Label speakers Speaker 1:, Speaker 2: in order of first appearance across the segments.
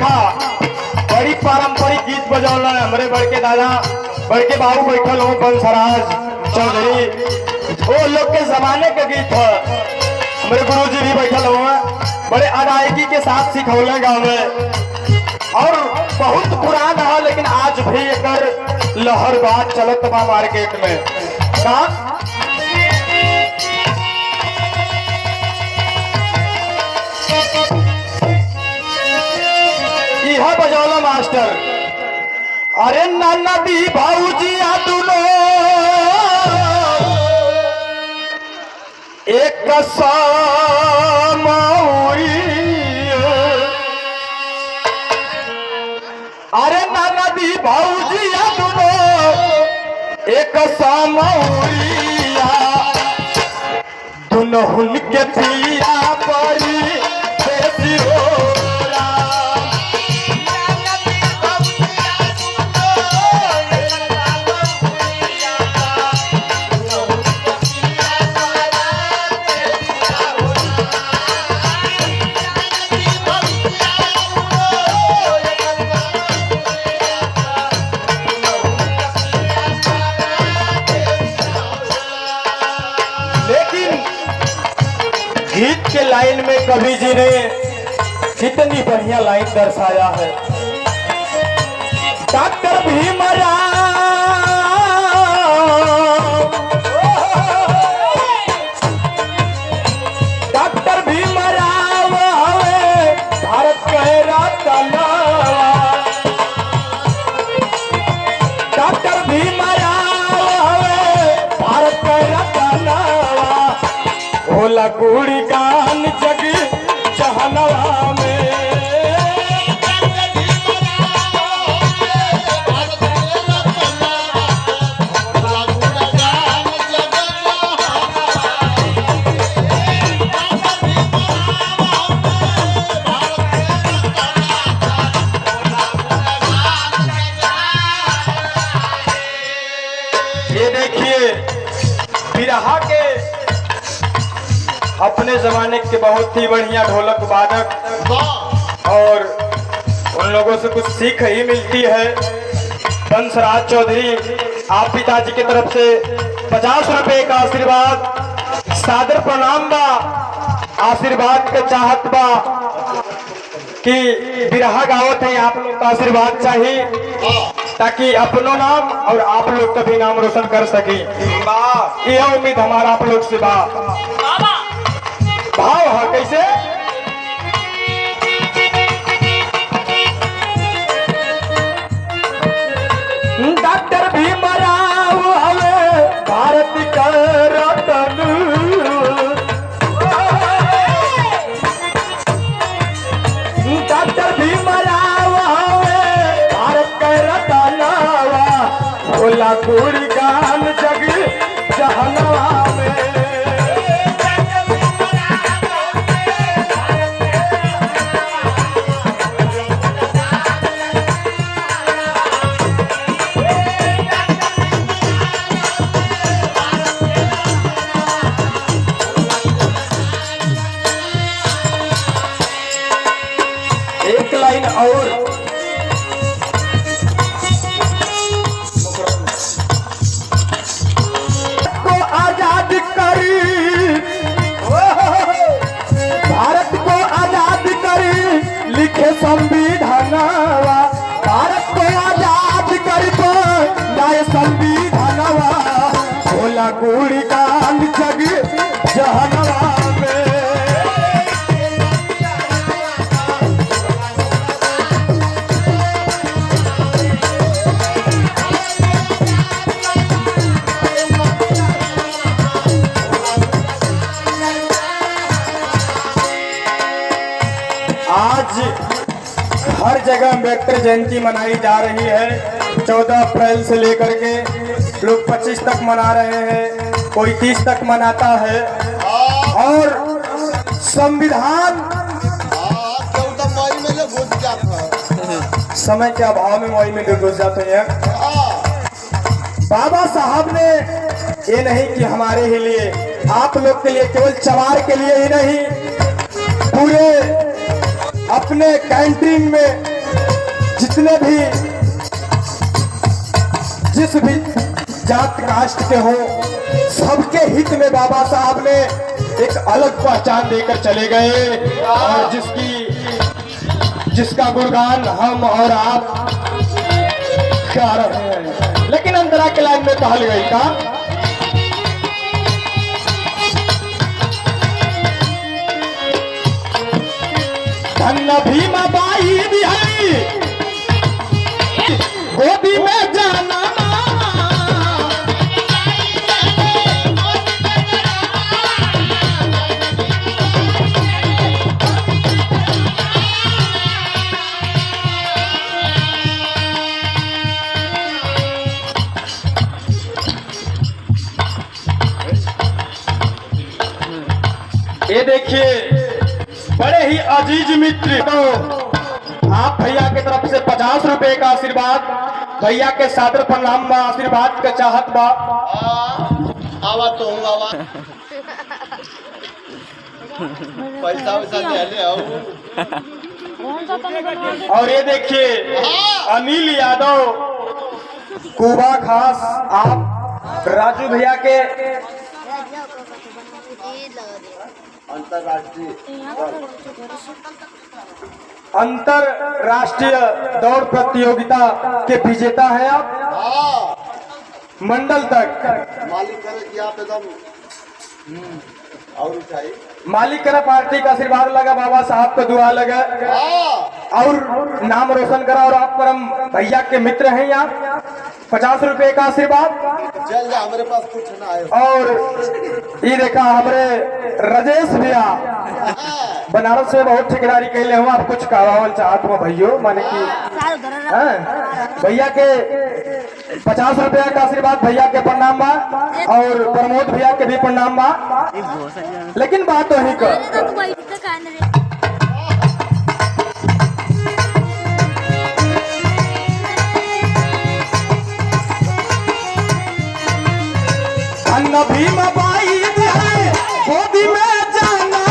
Speaker 1: बड़ी पारंपरिक गीत बजौला है हमारे बड़के दादा बड़के बाबू बैठल हो बंसराज चौधरी वो लोग के जमाने का गीत है। हमारे गुरु जी भी बैठल हो बड़े अदायगी के साथ सिखौले गाँव में और बहुत पुराना है लेकिन आज भी एक लहर बात चलत बा मार्केट में का बजौला मास्टर। अरे नाना दी भाऊजी आदुलो एक सामौरी अरे नाना दी भाऊजी आदुलो एक सामौरिया दुनहुन के पिया परी बेसी हो गीत के लाइन में कवि जी ने कितनी बढ़िया लाइन दर्शाया है। डॉक्टर भीमराव डॉक्टर भीमराव हवे भारत के रतन डॉक्टर भीमराव हवे भारत के रतन भोला गुड़ी गान जग जहनवा में ये देखिए बिरहा के अपने जमाने के बहुत ही बढ़िया ढोलक वादक और उन लोगों से कुछ सीख ही मिलती है। बंसराज चौधरी आप पिताजी की तरफ से 50 रुपए का आशीर्वाद सादर प्रणाम बा आशीर्वाद के चाहत बा कि बिरहा गावत है आप लोग का आशीर्वाद चाहिए ताकि अपनों नाम और आप लोग का भी नाम रोशन कर सके। यह उम्मीद हमारा आप लोग से बा। भाव है कैसे डॉक्टर भीमराव हवे भारत का रतन डॉक्टर भीमराव हवे भारत का रतन भोला गुड़ी गान जग जहनवा में लाइन और को आजाद करी भारत को आजाद करी लिखे संविधान भारत को आजाद करी तो नए संविधान भोला गुड़ी गान जग जहनवा आज हर जगह अम्बेडकर जयंती मनाई जा रही है 14 अप्रैल से लेकर के लोग 25 तक मना रहे हैं, कोई 30 तक मनाता है। और संविधान समय के अभाव में मई में घुस जाते हैं। बाबा साहब ने ये नहीं कि हमारे ही लिए, आप लोग के लिए, केवल चमार के लिए ही नहीं, पूरे अपने कैंटीन में जितने भी जिस भी जात कास्ट के हो, सबके हित में बाबा साहब ने एक अलग पहचान देकर चले गए, और जिसका गुणगान हम और आप गा रहे हैं। लेकिन अंतरा के लाइन में कहल गई का धन्य भीमा बाई बिहारी गोदी में जाना, ये देखिए बड़े ही अजीज मित्र, तो आप भैया की तरफ से 50 रुपए का आशीर्वाद, भैया के सादर प्रणाम बा, आशीर्वाद का चाहत बा।
Speaker 2: आवा तो हूँ आवा पैसा वैसा दे ले आओ।
Speaker 1: और ये देखिए अनिल यादव कुबा खास, आप राजू भैया के अंतरराष्ट्रीय दौड़ प्रतियोगिता के विजेता हैं आप, मंडल तक
Speaker 2: मालिक करे कि आप एकदम और चाहिए
Speaker 1: मालिक करा पार्टी का आशीर्वाद लगा, बाबा साहब को दुआ लगा और नाम रोशन करा। और आप परम भैया के मित्र हैं आप, 50 रुपए का आशीर्वाद।
Speaker 2: चल जा, हमारे पास कुछ ना है।
Speaker 1: और ये देखा हमारे राजेश भैया बनारस में बहुत ठेकेदारी कैले हुआ, आप कुछ कहवावल चाहत हो भैयो, माने कि भैया के 50 रुपया का आशीर्वाद, भैया के प्रणाम बा, और प्रमोद भैया के भी प्रणाम बा। लेकिन बात तो ही कर धन्य भीमा बाई गोदी में जाना,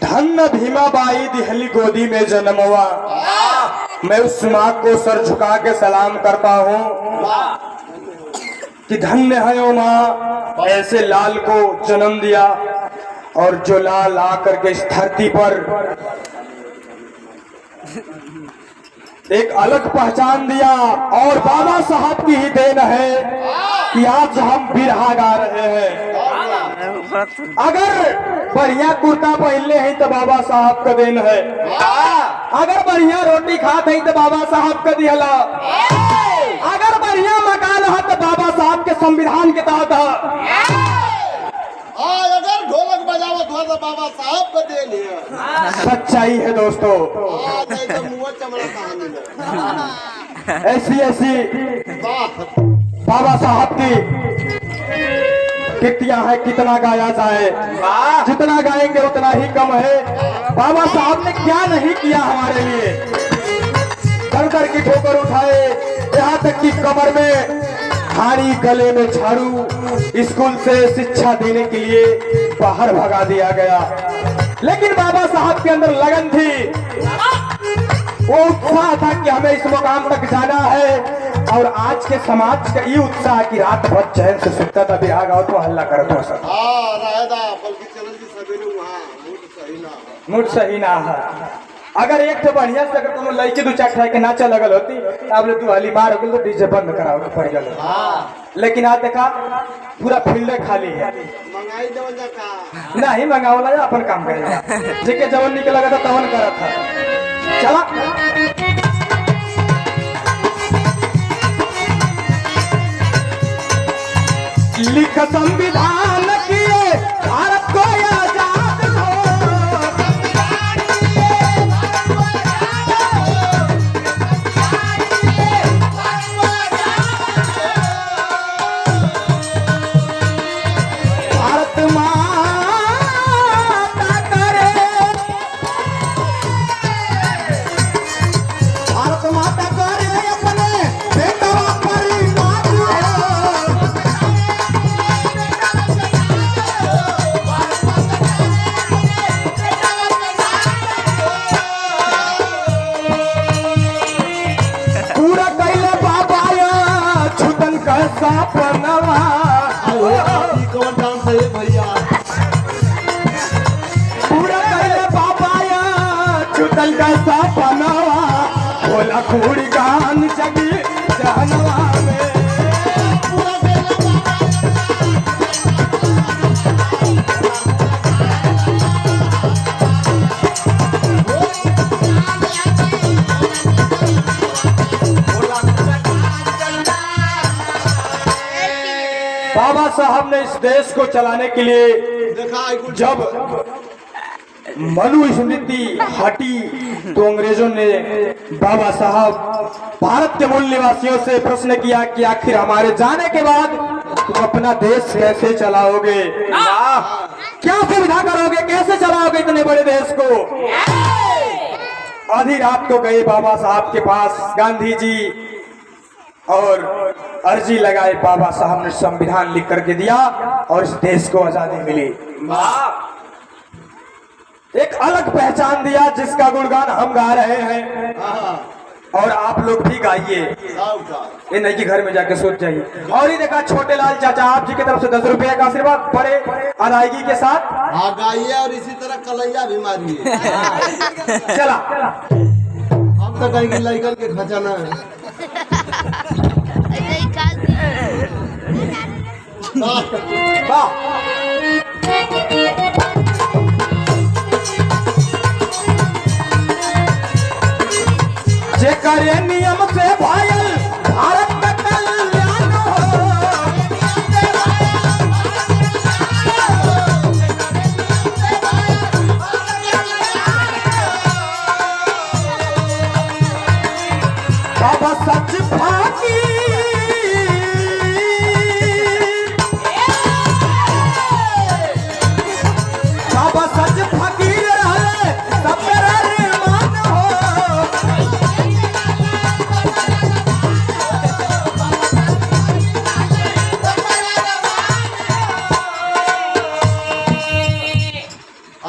Speaker 1: धन्य भीमा बाई दिहली गोदी में जन्म हुआ। मैं उस माँ को सर झुका के सलाम करता हूँ कि धन्य है वो माँ, ऐसे लाल को जन्म दिया, और जो लाल आकर के इस धरती पर एक अलग पहचान दिया। और बाबा साहब की ही देन है कि आज हम बिरहा गा रहे हैं। अगर बढ़िया कुर्ता पहनले हैं तो बाबा साहब का देन है, अगर बढ़िया रोटी खाते हैं तो बाबा साहब का दिहला, अगर बढ़िया मकान है तो बाबा साहब के संविधान के तहत है,
Speaker 2: अगर ढोलक बजावत हुआ तो बाबा साहब को दे लिया।
Speaker 1: सच्चाई है दोस्तों।
Speaker 2: मुँह चमड़ा कहानी में
Speaker 1: ऐसी
Speaker 2: बात
Speaker 1: बाबा साहब की कितियां है, कितना गाया जाए, जितना गाएंगे उतना ही कम है। बाबा साहब ने क्या नहीं किया हमारे लिए, दर दर की ठोकर उठाए, यहाँ तक कि कमर में हाड़ी, गले में झाड़ू, स्कूल से शिक्षा देने के लिए बाहर भगा दिया गया। लेकिन बाबा साहब के अंदर लगन थी, वो उत्साह था कि हमें इस मुकाम तक जाना है। और आज के समाज का ये उत्साह कि रात भर चैन से सुनता था, बिहार गाँव तो हल्ला करत हो सब,
Speaker 2: हाँ रायदा बल्कि चलन की सवेरे वहाँ मूड
Speaker 1: सही ना है। अगर एक तो बढ़िया से अगर तुम लड़की दो चार के नाचा लगल होती, अब ले तू हली मार हो तो डीजे बंद कराओ पड़ गल। लेकिन आज देखा पूरा फील्ड खाली है,
Speaker 2: मंगाई देवल जा का
Speaker 1: नहीं मंगावला या अपन काम करेगा, जेके जवन निकल लगा था तवन करा था। चला लिख संविधान किए भारत को आजाद हो, भारत माता करे, भारत माता करे अपने बेटा पर नाच हो। पूरा कैले बाबा छुटन का सपनवा,
Speaker 2: कौन डांस है भैया
Speaker 1: पूरा कैले बाबा छुटन का सपनवा, भोला खूड़ी गान जगी जहनवा में। बाबा साहब ने इस देश को चलाने के लिए
Speaker 2: देखा
Speaker 1: जब मनु स्मृति हटी तो अंग्रेजों ने बाबा साहब भारत के मूल निवासियों से प्रश्न किया कि आखिर हमारे जाने के बाद तुम अपना देश कैसे चलाओगे, क्या सुविधा करोगे, कैसे चलाओगे इतने बड़े देश को। आधी रात को गए बाबा साहब के पास गांधी जी और अर्जी लगाए। बाबा साहब ने संविधान लिख करके दिया और इस देश को आजादी मिली, एक अलग पहचान दिया जिसका गुणगान हम गा रहे हैं और आप लोग भी गाइए। ये नहीं कि घर में जाके सोच जाइए। और ये देखा छोटे लाल चाचा आप जी की तरफ से 10 रुपए का आशीर्वाद बड़े अदायगी के साथ।
Speaker 2: हाँ गाइए और इसी तरह कलैया भी मारिए।
Speaker 1: चला
Speaker 2: हम तो कहेंगे लड़कन के खजाना है।
Speaker 1: वाह जे करे नियम से भायल भारत का कल्याण हो, बाबा सच फाकी बाबा सच फकीर रहे सब मेरा मान हो।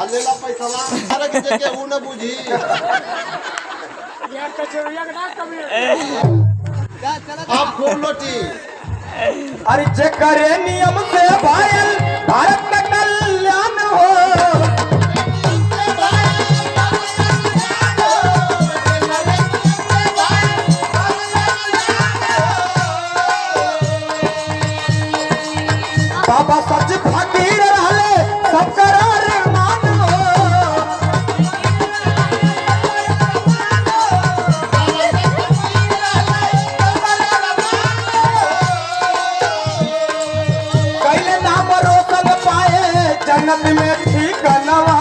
Speaker 2: लेला पैसा अरे के जगह ऊ न बुझी आप खूब लोटी।
Speaker 1: अरे जे करे नियम से भायल भारत का कल्याण हो, बाबा सच फकीर रहले सब करार मान हो। कैले नाम रोशन पाए जन्नत में ठिकानवा,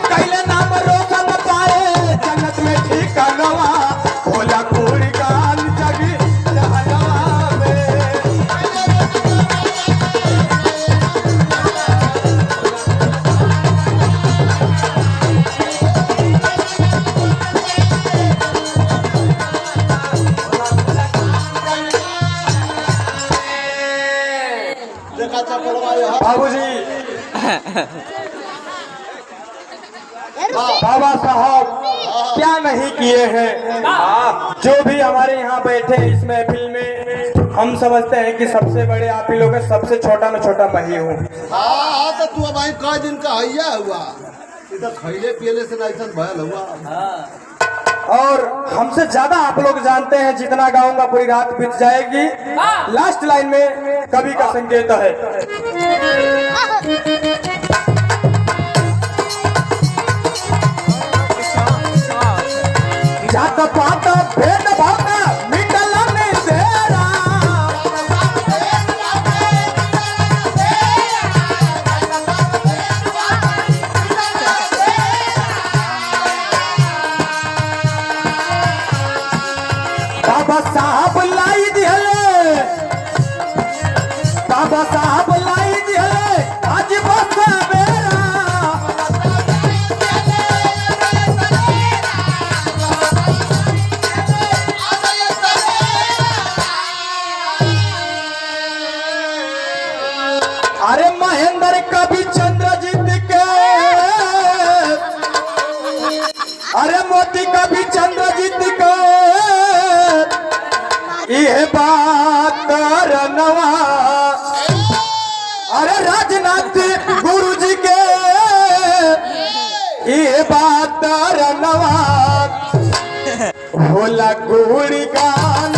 Speaker 1: कैले नाम रोशन पाए जन्नत में ठिकानवा, भोला खूड़ी का बाबूजी, बाबा साहब क्या नहीं किए हैं। जो भी हमारे यहाँ बैठे हैं इस महफिल में, हम समझते हैं कि सबसे बड़े आप ही लोग हैं, सबसे छोटा में छोटा मैं ही हूँ।
Speaker 2: हाँ तो तू भाई कई दिन का हैया हुआ, इधर खैले पियले से नहीं भयल हुआ।
Speaker 1: और हमसे ज्यादा आप लोग जानते हैं, जितना गाऊंगा पूरी रात बीत जाएगी। लास्ट लाइन में कवि का संकेत है, जात पात भेद भाव मिटल नहीं तेरा। बाबा साहब लाई दिहले, बाबा साहब लाई दिहले आज बस बेरा। अरे महेंद्र कवि चंद्रजीत के, अरे मोती कवि चंद्रजीत के, यह बात रनवा। अरे राजनाथ गुरु जी के, यह बात रनवा। होला गुड़ गान